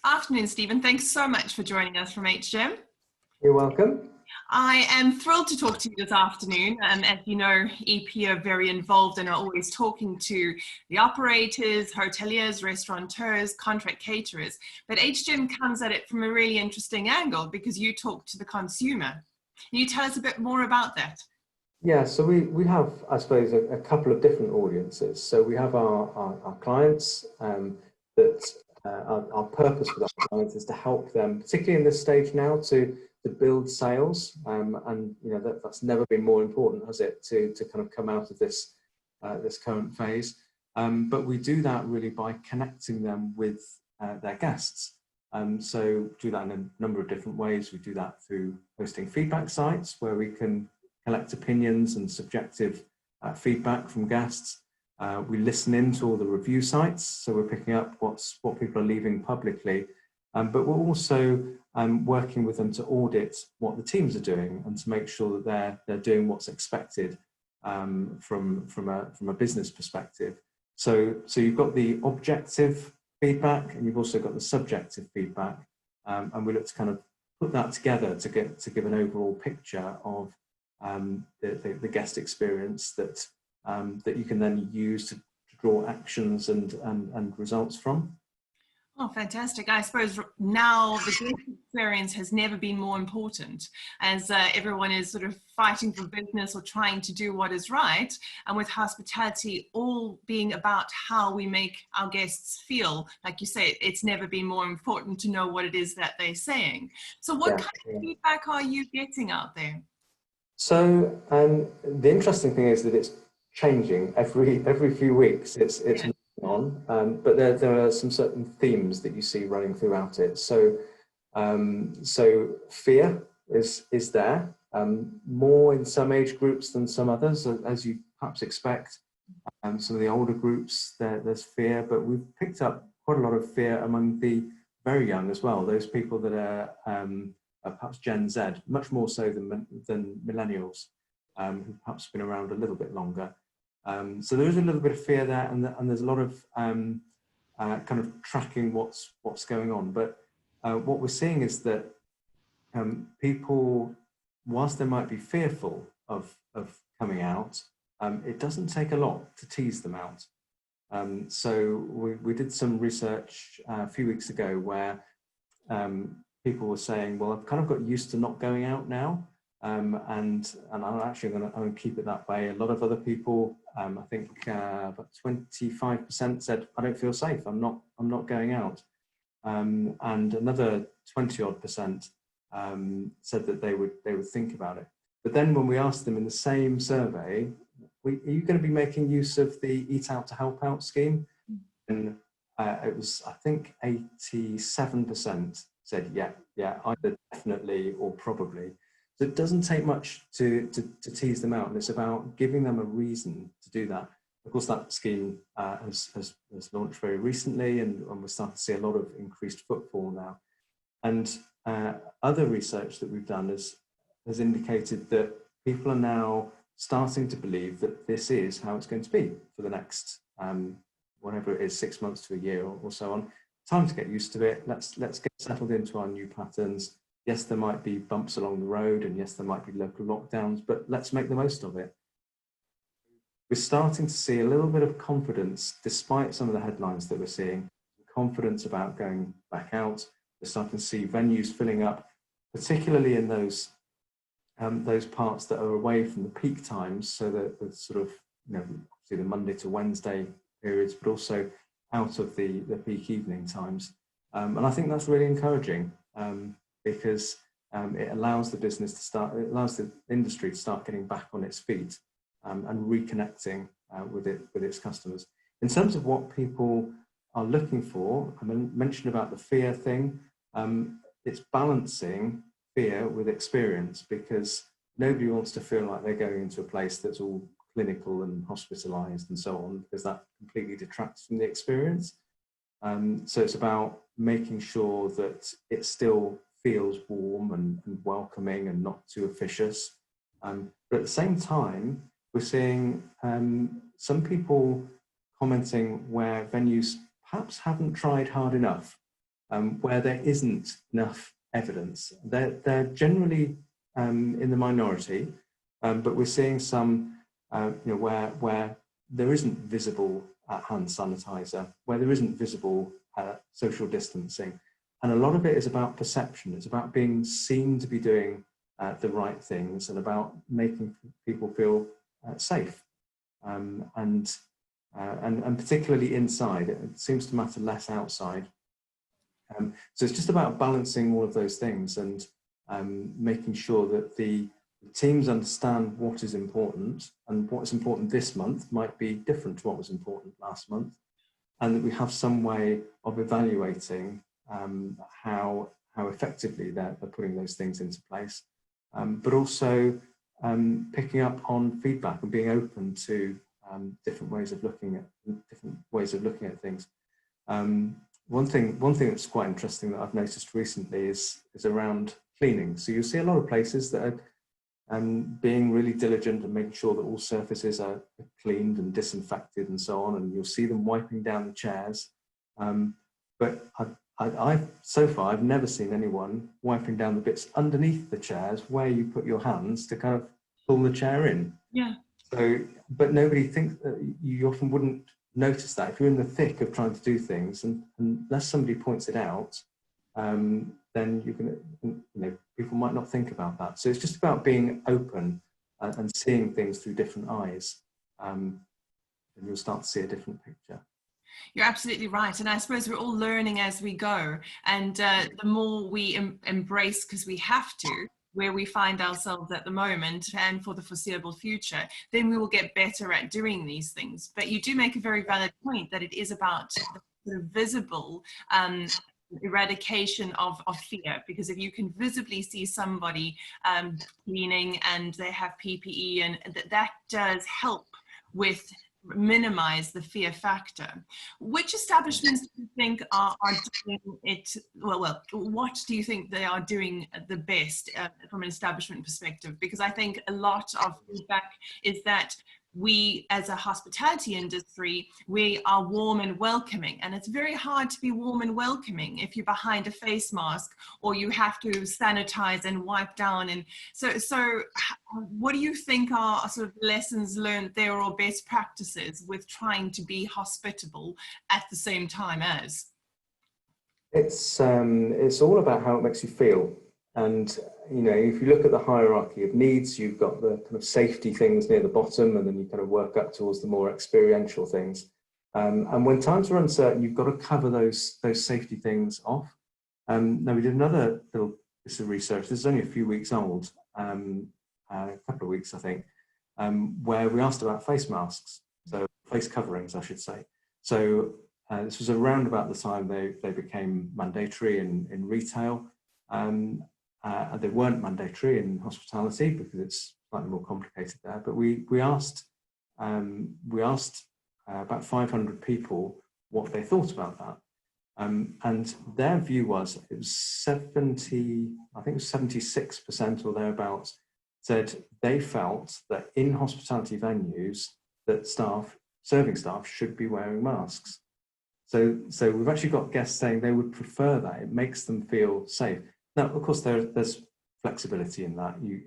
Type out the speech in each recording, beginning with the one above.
Afternoon, Stephen. Thanks so much for joining us from HGEM. You're welcome. I am thrilled to talk to you this afternoon. As you know, EP are very involved and are always talking to the operators, hoteliers, restaurateurs, contract caterers. But HGEM comes at it from a really interesting angle because you talk to the consumer. Can you tell us a bit more about that? Yeah, so we have, I suppose, a couple of different audiences. So we have our clients that our purpose with our clients is to help them, particularly in this stage now, to build sales. And you know that's never been more important, has it, to kind of come out of this this current phase. But we do that really by connecting them with their guests. So do that in a number of different ways. We do that through hosting feedback sites where we can collect opinions and subjective feedback from guests. We listen into all the review sites, so we're picking up what people are leaving publicly, but we're also working with them to audit what the teams are doing and to make sure that they're doing what's expected from a business perspective. So you've got the objective feedback and you've also got the subjective feedback, and we look to kind of put that together to give an overall picture of the guest experience that you can then use to draw actions and results from. Oh, fantastic. I suppose now the guest experience has never been more important as everyone is sort of fighting for business or trying to do what is right. And with hospitality all being about how we make our guests feel, like you say, it's never been more important to know what it is that they're saying. So what kind of feedback are you getting out there? So the interesting thing is that it's changing every few weeks. It's moving on, but there are some certain themes that you see running throughout it. So fear is there, more in some age groups than some others, as you perhaps expect. Some of the older groups there's fear, but we've picked up quite a lot of fear among the very young as well. Those people that are perhaps Gen Z, much more so than millennials, who've perhaps been around a little bit longer. So there is a little bit of fear there, and there's a lot of kind of tracking what's going on. But what we're seeing is that people, whilst they might be fearful of coming out, it doesn't take a lot to tease them out. So we did some research a few weeks ago where people were saying, well, I've kind of got used to not going out now, and I'm actually going to keep it that way. A lot of other people, I think about 25% said, I don't feel safe, I'm not going out. And another 20-odd% said that they would think about it. But then when we asked them in the same survey, are you going to be making use of the Eat Out to Help Out scheme? And it was, I think, 87% said, yeah, either definitely or probably. So it doesn't take much to tease them out, and it's about giving them a reason to do that. Of course, that scheme has launched very recently, and we're starting to see a lot of increased footfall now. And other research that we've done has indicated that people are now starting to believe that this is how it's going to be for the next whatever it is, 6 months to a year or so on. Time to get used to it. Let's get settled into our new patterns. Yes, there might be bumps along the road, and yes, there might be local lockdowns, but let's make the most of it. We're starting to see a little bit of confidence, despite some of the headlines that we're seeing, confidence about going back out. We're starting to see venues filling up, particularly in those parts that are away from the peak times, so that the sort of, see the Monday to Wednesday periods, but also out of the peak evening times. And I think that's really encouraging, because it allows the business to start, it allows the industry to start getting back on its feet and reconnecting with its customers. In terms of what people are looking for, I mentioned about the fear thing. It's balancing fear with experience, because nobody wants to feel like they're going into a place that's all clinical and hospitalized and so on, because that completely detracts from the experience. So it's about making sure that it still feels warm and welcoming and not too officious. But at the same time, we're seeing some people commenting where venues perhaps haven't tried hard enough. where there isn't enough evidence. They're generally in the minority, but we're seeing some where there isn't visible hand sanitizer, where there isn't visible social distancing. And a lot of it is about perception. It's about being seen to be doing the right things and about making people feel safe. And particularly inside, it seems to matter less outside. So it's just about balancing all of those things and making sure that the teams understand what is important, and what's important this month might be different to what was important last month, and that we have some way of evaluating how effectively they're putting those things into place, but also picking up on feedback and being open to different ways of looking at things. One thing that's quite interesting that I've noticed recently is around cleaning. So you'll see a lot of places that are being really diligent and making sure that all surfaces are cleaned and disinfected and so on, and you'll see them wiping down the chairs. But so far, I've never seen anyone wiping down the bits underneath the chairs where you put your hands to kind of pull the chair in. Yeah. So, but nobody thinks, you often wouldn't notice that if you're in the thick of trying to do things, and unless somebody points it out, then people might not think about that. So it's just about being open and seeing things through different eyes, and you'll start to see a different picture. You're absolutely right. And I suppose we're all learning as we go. And the more we embrace, because we have to, where we find ourselves at the moment and for the foreseeable future, then we will get better at doing these things. But you do make a very valid point that it is about the sort of visible eradication of fear, because if you can visibly see somebody cleaning and they have PPE, and that does help with minimize the fear factor. Which establishments do you think are doing it well? What do you think they are doing the best from an establishment perspective? Because I think a lot of feedback is that we, as a hospitality industry, we are warm and welcoming, and it's very hard to be warm and welcoming if you're behind a face mask or you have to sanitize and wipe down. And so what do you think are sort of lessons learned there, or best practices with trying to be hospitable at the same time as? It's all about how it makes you feel. And, if you look at the hierarchy of needs, you've got the kind of safety things near the bottom, and then you kind of work up towards the more experiential things. And when times are uncertain, you've got to cover those safety things off. Now, we did another little piece of research. This is only a few weeks old, a couple of weeks, I think, where we asked about face masks, so face coverings, I should say. So this was around about the time they became mandatory in retail. They weren't mandatory in hospitality because it's slightly more complicated there. But we asked about 500 people what they thought about that, and their view was it was 76% or thereabouts said they felt that in hospitality venues that serving staff should be wearing masks. So we've actually got guests saying they would prefer that. It makes them feel safe. Now, of course, there's flexibility in that. You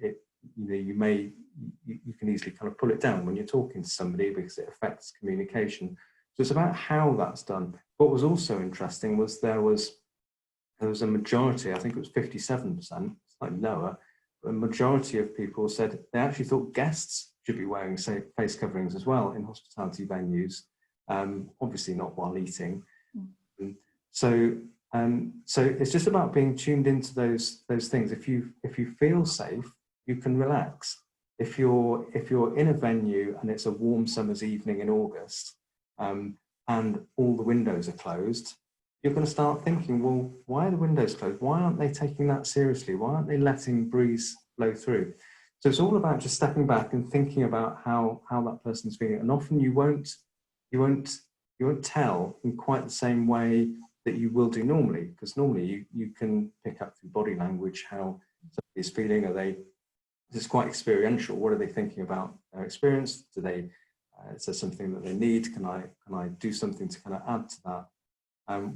can easily kind of pull it down when you're talking to somebody because it affects communication. So it's about how that's done. What was also interesting was there was a majority, I think it was 57%, slightly lower, but a majority of people said they actually thought guests should be wearing face coverings as well in hospitality venues. Obviously not while eating. So it's just about being tuned into those things. If you feel safe, you can relax. If you're in a venue and it's a warm summer's evening in August, and all the windows are closed, you're going to start thinking, well, why are the windows closed? Why aren't they taking that seriously? Why aren't they letting breeze flow through? So it's all about just stepping back and thinking about how that person's feeling. And often you won't tell in quite the same way that you will do normally, because normally you can pick up through body language how somebody is feeling. It's quite experiential. What are they thinking about their experience? Is there something that they need? Can I do something to kind of add to that?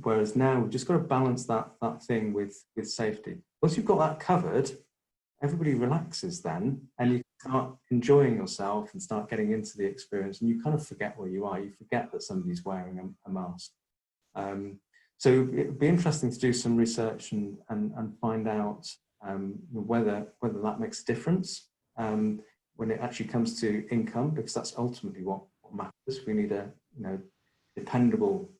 Whereas now we've just got to balance that thing with safety. Once you've got that covered, everybody relaxes then, and you start enjoying yourself and start getting into the experience, and you kind of forget where you are. You forget that somebody's wearing a mask. So it'd be interesting to do some research and find out whether that makes a difference when it actually comes to income, because that's ultimately what matters. We need a dependable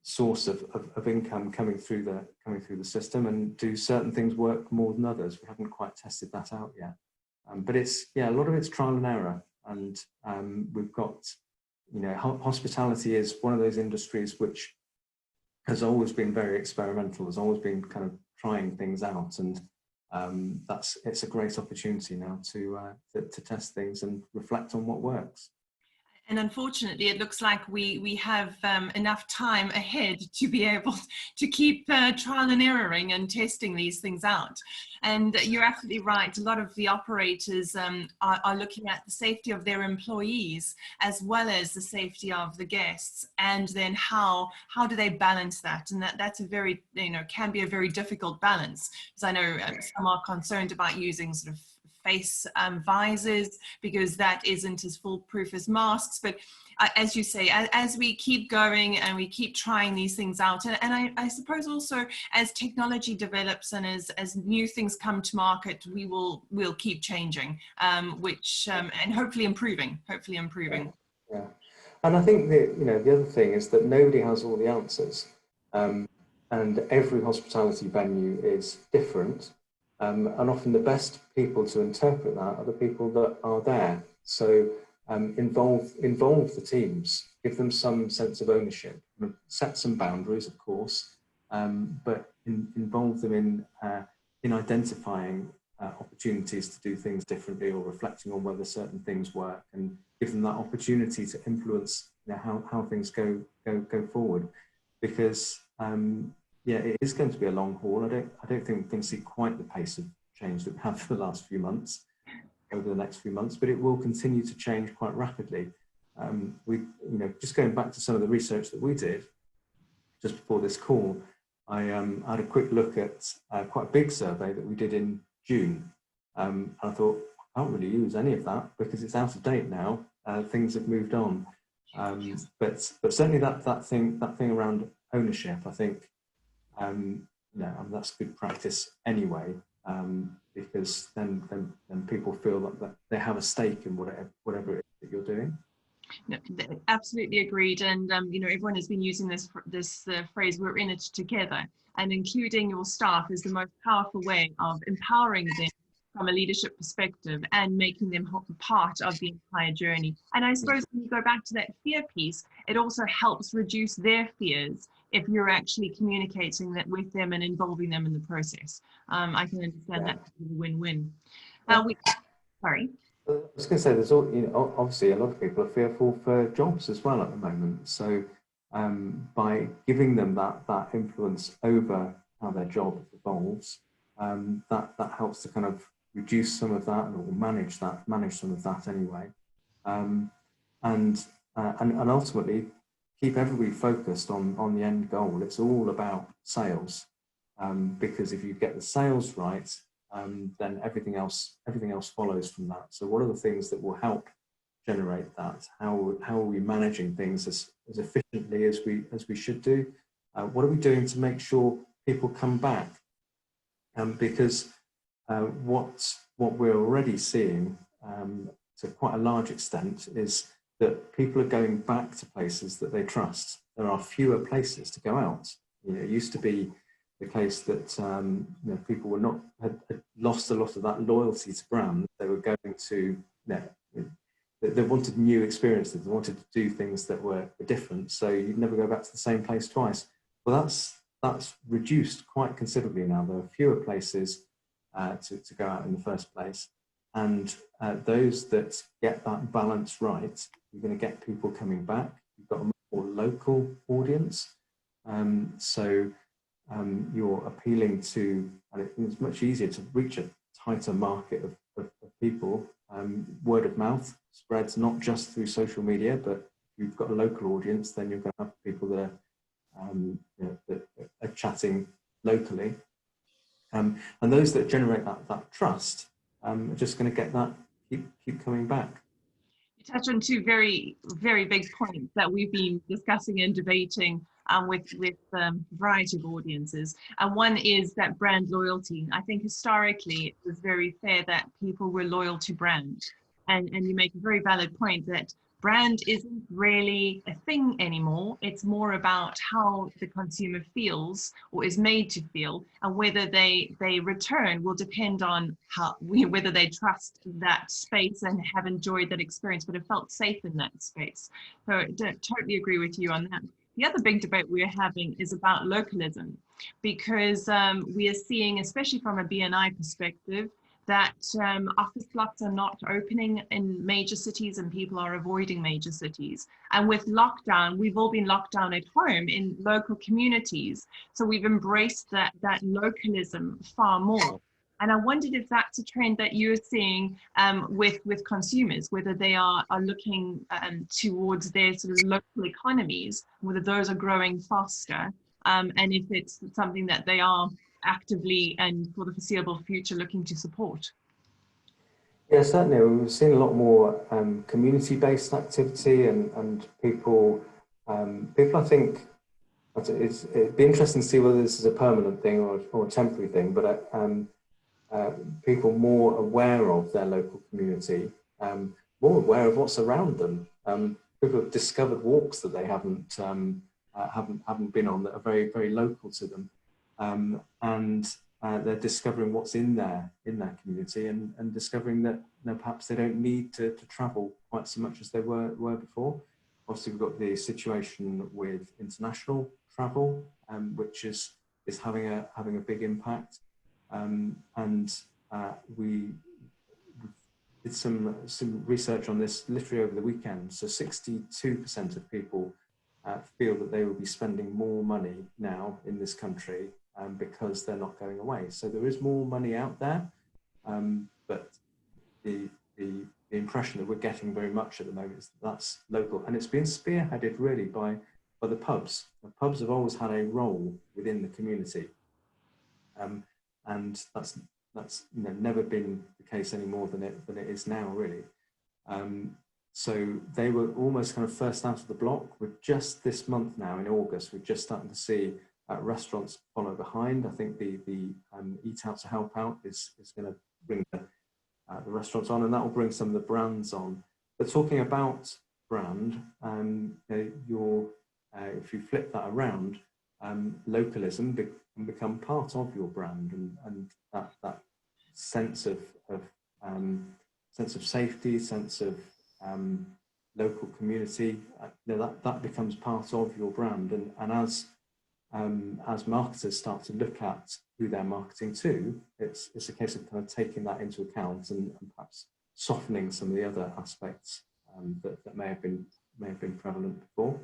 source of income coming through the system, and do certain things work more than others. We haven't quite tested that out yet, but it's a lot of it's trial and error, and we've got hospitality is one of those industries which has always been very experimental, has always been kind of trying things out, and it's a great opportunity now to test things and reflect on what works. And unfortunately, it looks like we have enough time ahead to be able to keep trial and erroring and testing these things out. And you're absolutely right. A lot of the operators are looking at the safety of their employees as well as the safety of the guests. And then how do they balance that? And that's a very, can be a very difficult balance. Because I know some are concerned about using sort of face visors, because that isn't as foolproof as masks. But as you say, as we keep going and we keep trying these things out, and I suppose also as technology develops and as new things come to market, we'll keep changing, and hopefully improving. Yeah. And I think that the other thing is that nobody has all the answers, and every hospitality venue is different. And often the best people to interpret that are the people that are there. So involve the teams, give them some sense of ownership, set some boundaries, of course, but involve them in identifying opportunities to do things differently, or reflecting on whether certain things work, and give them that opportunity to influence how things go forward. Because it is going to be a long haul. I don't think we're going to see quite the pace of change that we have for the last few months over the next few months, but it will continue to change quite rapidly. Just going back to some of the research that we did just before this call, I had a quick look at quite a big survey that we did in June. And I thought, I can't really use any of that because it's out of date now. Things have moved on. But certainly that thing around ownership, I think, that's good practice anyway, because then people feel that they have a stake in whatever it is that you're doing. No, absolutely agreed. And everyone has been using this phrase, "we're in it together," and including your staff is the most powerful way of empowering them from a leadership perspective and making them part of the entire journey. And I suppose when you go back to that fear piece, it also helps reduce their fears if you're actually communicating that with them and involving them in the process. I can understand that to be a win-win. Sorry. I was going to say, there's obviously a lot of people are fearful for jobs as well at the moment. So by giving them that influence over how their job evolves, that helps to kind of reduce some of that, or manage some of that anyway, and ultimately keep everybody focused on the end goal. It's all about sales, because if you get the sales right, then everything else follows from that. So what are the things that will help generate that? How are we managing things as efficiently as we should do? What are we doing to make sure people come back? Because what we're already seeing, to quite a large extent, is that people are going back to places that they trust. There are fewer places to go out. It used to be the case that people had lost a lot of that loyalty to brands. They were going to, they wanted new experiences. They wanted to do things that were different. So you'd never go back to the same place twice. Well, that's reduced quite considerably now. There are fewer places to go out in the first place. And those that get that balance right, you're going to get people coming back. You've got a more local audience. You're appealing to, and it's much easier to reach a tighter market of people. Word of mouth spreads not just through social media, but if you've got a local audience, then you're going to have people that that are chatting locally, and those that generate that trust are just going to get that keep coming back. You touch on two very, very big points that we've been discussing and debating with a variety of audiences. And one is that brand loyalty. I think historically it was very fair that people were loyal to brand. And you make a very valid point that brand isn't really a thing anymore. It's more about how the consumer feels or is made to feel, and whether they return will depend on whether they trust that space and have enjoyed that experience, but have felt safe in that space. So I totally agree with you on that. The other big debate we're having is about localism, because we are seeing, especially from a BNI perspective, that office blocks are not opening in major cities and people are avoiding major cities. And with lockdown, we've all been locked down at home in local communities. So we've embraced that localism far more. And I wondered if that's a trend that you're seeing with consumers, whether they are looking towards their sort of local economies, whether those are growing faster, and if it's something that they are actively and for the foreseeable future looking to support. Yeah, certainly. We've seen a lot more community-based activity and people. People, I think, it'd be interesting to see whether this is a permanent thing or a temporary thing. But people more aware of their local community, more aware of what's around them. People have discovered walks that they haven't been on that are very, very local to them. And they're discovering what's in their community and discovering that perhaps they don't need to travel quite so much as they were before. Obviously, we've got the situation with international travel, which is having a big impact. We did some research on this literally over the weekend. So 62% of people feel that they will be spending more money now in this country because they're not going away. So there is more money out there, but the impression that we're getting very much at the moment is that's local, and it's been spearheaded really by the pubs. The pubs have always had a role within the community, and that's never been the case any more than it is now, really. So they were almost kind of first out of the block. With just this month now in August, we're just starting to see restaurants follow behind. I think the Eat Out to Help Out is going to bring the restaurants on, and that will bring some of the brands on. But talking about brand, if you flip that around, localism can become part of your brand, and that sense of safety, sense of local community, that becomes part of your brand. And as marketers start to look at who they're marketing to, it's a case of kind of taking that into account and perhaps softening some of the other aspects that may have been prevalent before.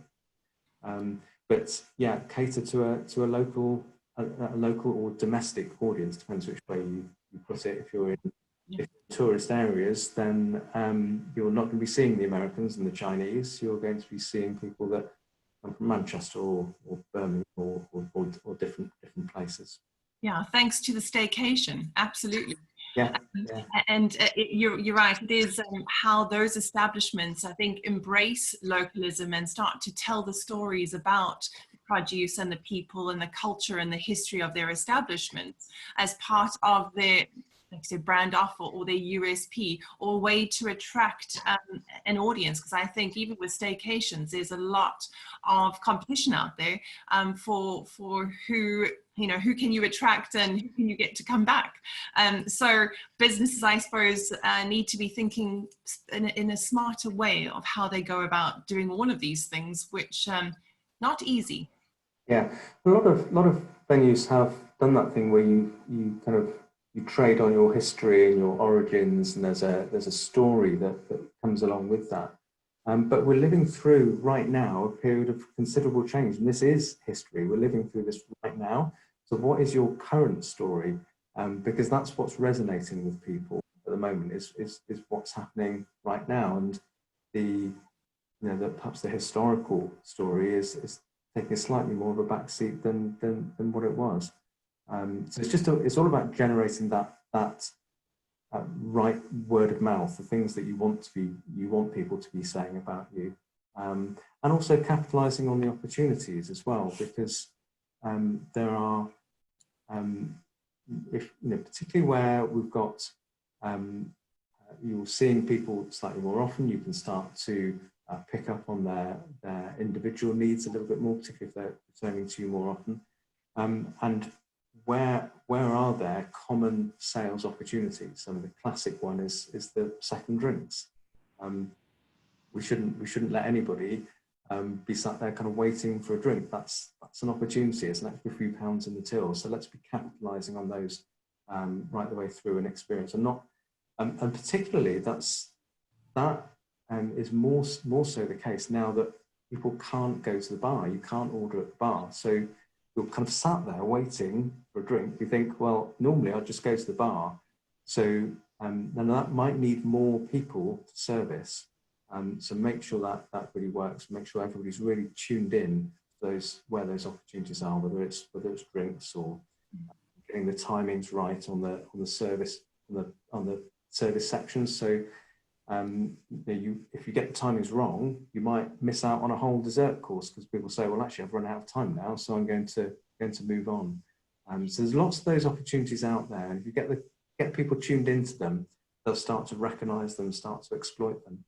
But yeah, cater to a local or domestic audience, depends which way you put it. If you're in tourist areas, then you're not going to be seeing the Americans and the Chinese. You're going to be seeing people that come from Manchester or Birmingham or different places. Yeah, thanks to the staycation, absolutely. Yeah, and you're right. It is how those establishments, I think, embrace localism and start to tell the stories about the produce and the people and the culture and the history of their establishments as part of their, like I said, brand offer or their USP, or a way to attract an audience. Because I think even with staycations, there's a lot of competition out there for who can you attract and who can you get to come back. So businesses, I suppose, need to be thinking in a smarter way of how they go about doing all of these things, which not easy. Yeah, a lot of venues have done that thing where you kind of you trade on your history and your origins, and there's a story that comes along with that. But we're living through right now a period of considerable change, and this is history. We're living through this right now. So what is your current story? Because that's what's resonating with people at the moment is what's happening right now. And you know, that perhaps the historical story is taking slightly more of a backseat than what it was. So it's all about generating that right word of mouth, the things that you want people to be saying about you, and also capitalizing on the opportunities as well, because there are, if you know, particularly where we've got you're seeing people slightly more often, you can start to pick up on their individual needs a little bit more, particularly if they're returning to you more often. And where are there common sales opportunities? And the classic one is the second drinks. We shouldn't let anybody be sat there kind of waiting for a drink. That's an opportunity. It's an extra few pounds in the till. So let's be capitalising on those right the way through an experience, and not and particularly that is more so the case now that people can't go to the bar. You can't order at the bar, so you're kind of sat there waiting for a drink. You think, well, normally I'd just go to the bar. So then that might need more people to service. So make sure that really works. Make sure everybody's really tuned in to where those opportunities are, whether it's drinks or getting the timings right on the service on the service sections. So if you get the timings wrong, you might miss out on a whole dessert course, because people say, well, actually I've run out of time now, so I'm going to move on. So there's lots of those opportunities out there, and if you get people tuned into them, they'll start to recognize them, start to exploit them.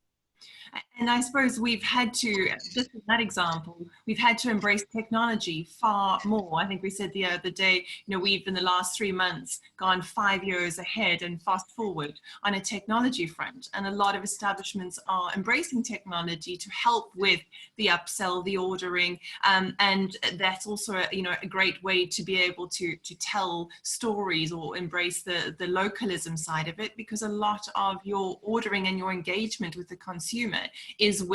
And I suppose we've had to, just in that example, we've had to embrace technology far more. I think we said the other day, you know, we've in the last 3 months gone 5 years ahead and fast forward on a technology front. And a lot of establishments are embracing technology to help with the upsell, the ordering. And that's also, a great way to be able to tell stories or embrace the localism side of it, because a lot of your ordering and your engagement with the consumer is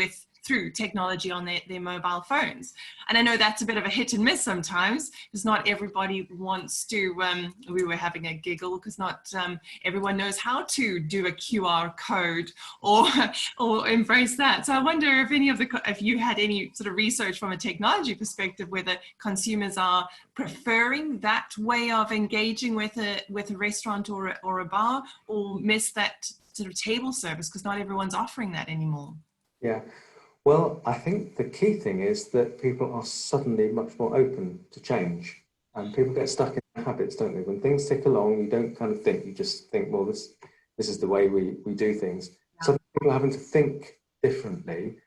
through technology on their mobile phones. And I know that's a bit of a hit and miss sometimes, because not everybody wants to, we were having a giggle, because not everyone knows how to do a QR code or embrace that. So I wonder if you had any sort of research from a technology perspective, whether consumers are preferring that way of engaging with a restaurant or a bar, or miss that sort of table service because not everyone's offering that anymore. Yeah. Well, I think the key thing is that people are suddenly much more open to change, and people get stuck in their habits, don't they? When things tick along, you don't kind of think, you just think, well, this is the way we do things. Yeah. So people are having to think differently.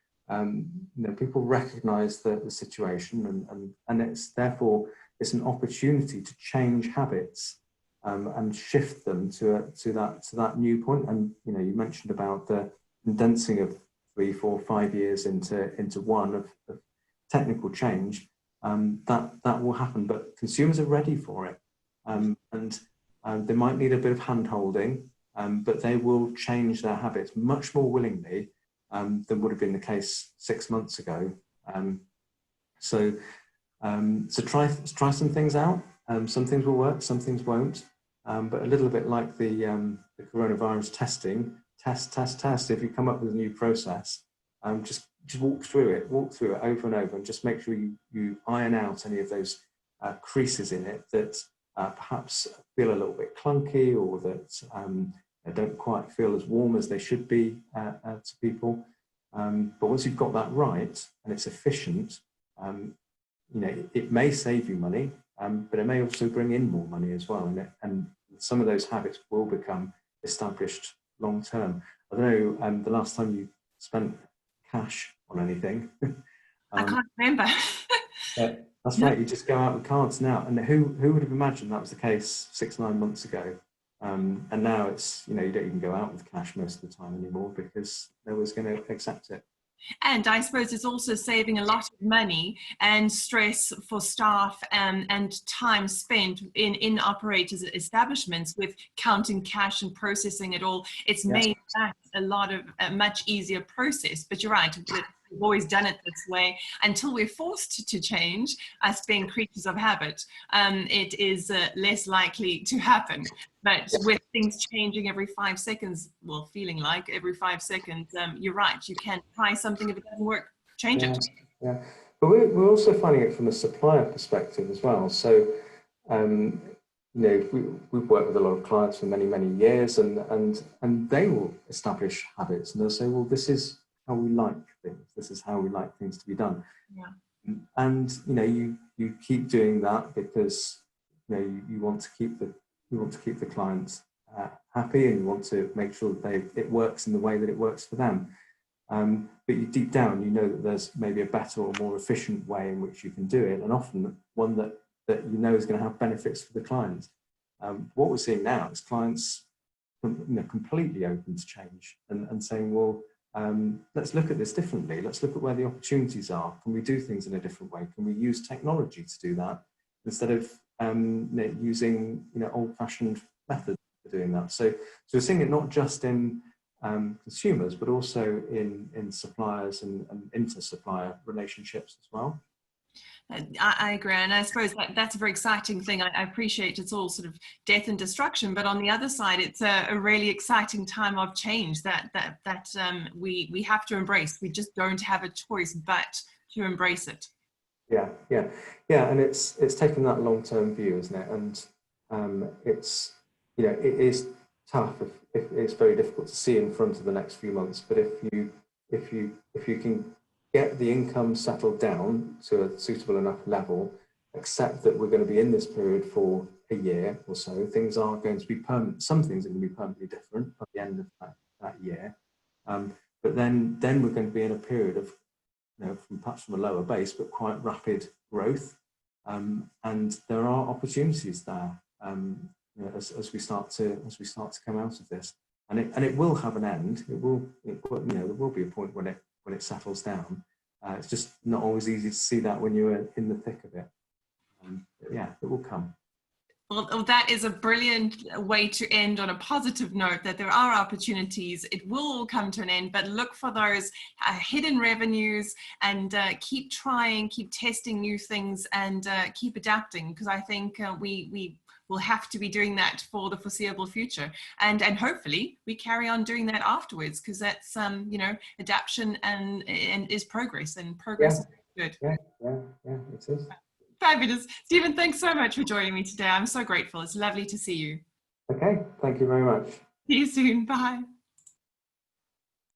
People recognise the situation, and it's therefore it's an opportunity to change habits and shift them to that new point. And you mentioned about the condensing of 3, 4, 5 years into one of technical change. That will happen, but consumers are ready for it, and they might need a bit of hand holding, but they will change their habits much more willingly than would have been the case 6 months ago. So try some things out. Some things will work, some things won't. But a little bit like the coronavirus testing, test. If you come up with a new process, just walk through it over and over, and just make sure you iron out any of those creases in it that perhaps feel a little bit clunky, or that don't quite feel as warm as they should be to people. But once you've got that right and it's efficient, it may save you money, but it may also bring in more money as well. And some of those habits will become established long term. I don't know, the last time you spent cash on anything. I can't remember. That's right, you just go out with cards now. And who would have imagined that was the case 6-9 months ago? And now it's, you don't even go out with cash most of the time anymore, because no one's going to accept it. And I suppose it's also saving a lot of money and stress for staff and time spent in operators' establishments with counting cash and processing it all. It's made that a much easier process. But you're right, we've always done it this way, until we're forced to change, us being creatures of habit, it is less likely to happen. But with things changing every 5 seconds, well, feeling like every 5 seconds, you're right, you can try something. If it doesn't work, change it. Yeah, but we're also finding it from a supplier perspective as well. So, you know, we've worked with a lot of clients for many, many years, and they will establish habits, and they'll say, well, this is how we like things. This is how we like things to be done. Yeah. And you know, you keep doing that because you know you want to keep the clients happy, and you want to make sure that it works in the way that it works for them. But you deep down, you know that there's maybe a better or more efficient way in which you can do it, and often one that you know is going to have benefits for the client. What we're seeing now is clients, you know, completely open to change and saying, well, let's look at this differently. Let's look at where the opportunities are. Can we do things in a different way? Can we use technology to do that instead of you know, using, you know, old-fashioned methods for doing that? So we're seeing it not just in consumers, but also in suppliers and inter-supplier relationships as well. I agree, and I suppose that's a very exciting thing. I appreciate it's all sort of death and destruction, but on the other side, it's a really exciting time of change that we have to embrace. We just don't have a choice but to embrace it. Yeah, and it's taken that long-term view, isn't it? And it's, you know, it is tough. If it's very difficult to see in front of the next few months, but if you can get the income settled down to a suitable enough level, accept that we're going to be in this period for a year or so, things are going to be permanent. Some things are going to be permanently different at the end of that year. But then we're going to be in a period of, you know, perhaps from a lower base, but quite rapid growth. And there are opportunities there, you know, as we start to come out of this. And it will have an end. It will, you know, there will be a point when it settles down. It's just not always easy to see that when you're in the thick of it. But yeah, it will come. Well, that is a brilliant way to end on a positive note, that there are opportunities. It will all come to an end, but look for those hidden revenues, and keep trying, keep testing new things, and keep adapting, because I think we will have to be doing that for the foreseeable future, and hopefully we carry on doing that afterwards, because that's you know, adaptation and is progress, and progress is good. Yeah, it is. Fabulous. Steven, thanks so much for joining me today. I'm so grateful. It's lovely to see you. Okay, thank you very much. See you soon. Bye.